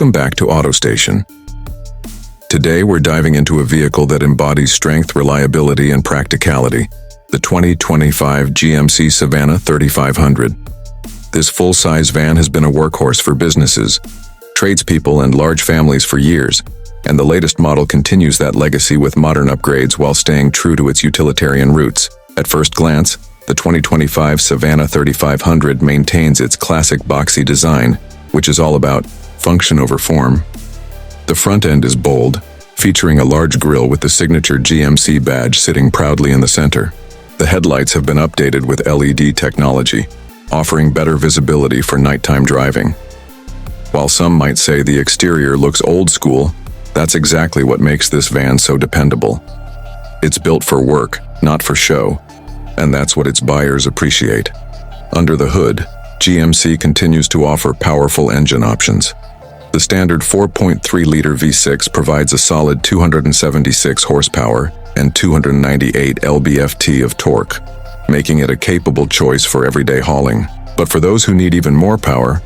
Welcome back to Auto Station. Today we're diving into a vehicle that embodies strength, reliability, and practicality, the 2025 GMC Savana 3500. This full-size van has been a workhorse for businesses, tradespeople, and large families for years, and the latest model continues that legacy with modern upgrades while staying true to its utilitarian roots. At first glance, the 2025 Savana 3500 maintains its classic boxy design, which is all about function over form. The front end is bold, featuring a large grille with the signature GMC badge sitting proudly in the center. The headlights have been updated with LED technology, offering better visibility for nighttime driving. While some might say the exterior looks old school, that's exactly what makes this van so dependable. It's built for work, not for show, and that's what its buyers appreciate. Under the hood, GMC continues to offer powerful engine options. The standard 4.3-liter V6 provides a solid 276 horsepower and 298 lb-ft of torque, making it a capable choice for everyday hauling. But for those who need even more power,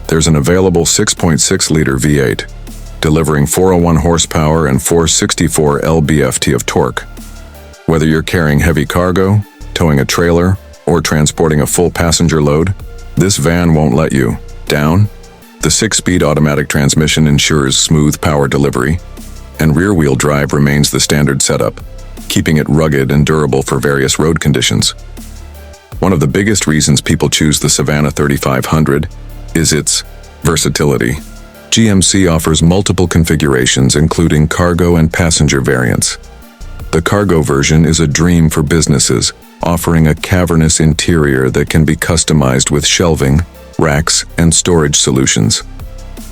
there's an available 6.6-liter V8, delivering 401 horsepower and 464 lb-ft of torque. Whether you're carrying heavy cargo, towing a trailer, or transporting a full passenger load, this van won't let you down. The 6-speed automatic transmission ensures smooth power delivery, and rear-wheel drive remains the standard setup, keeping it rugged and durable for various road conditions. One of the biggest reasons people choose the Savana 3500 is its versatility. GMC offers multiple configurations, including cargo and passenger variants. The cargo version is a dream for businesses, offering a cavernous interior that can be customized with shelving, racks, and storage solutions.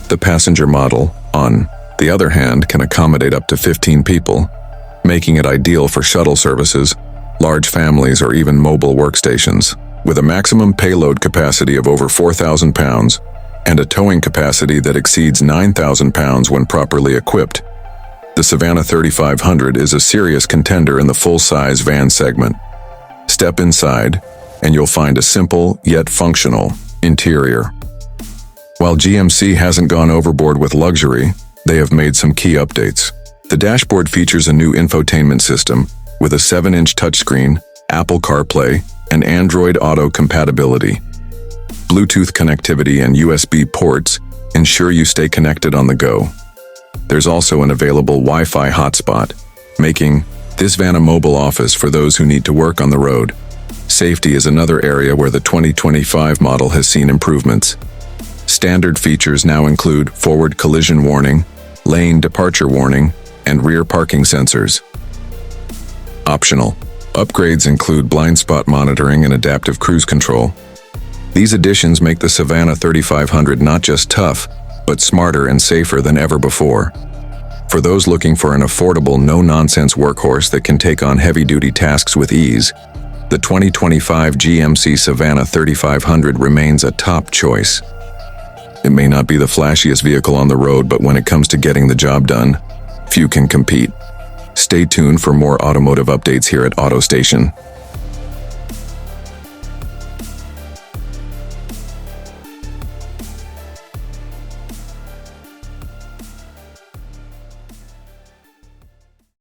The passenger model, on the other hand, can accommodate up to 15 people, making it ideal for shuttle services, large families, or even mobile workstations. With a maximum payload capacity of over 4,000 pounds and a towing capacity that exceeds 9,000 pounds when properly equipped, the Savana 3500 is a serious contender in the full-size van segment. Step inside, and you'll find a simple yet functional interior. While GMC hasn't gone overboard with luxury, they have made some key updates. The dashboard features a new infotainment system with a 7-inch touchscreen, Apple CarPlay, and Android Auto compatibility. Bluetooth connectivity and USB ports ensure you stay connected on the go. There's also an available Wi-Fi hotspot, making this van a mobile office for those who need to work on the road. Safety is another area where the 2025 model has seen improvements. Standard features now include forward collision warning, lane departure warning, and rear parking sensors. Optional upgrades include blind spot monitoring and adaptive cruise control. These additions make the Savana 3500 not just tough, but smarter and safer than ever before. For those looking for an affordable, no-nonsense workhorse that can take on heavy-duty tasks with ease, the 2025 GMC Savana 3500 remains a top choice. It may not be the flashiest vehicle on the road, but when it comes to getting the job done, few can compete. Stay tuned for more automotive updates here at Auto Station.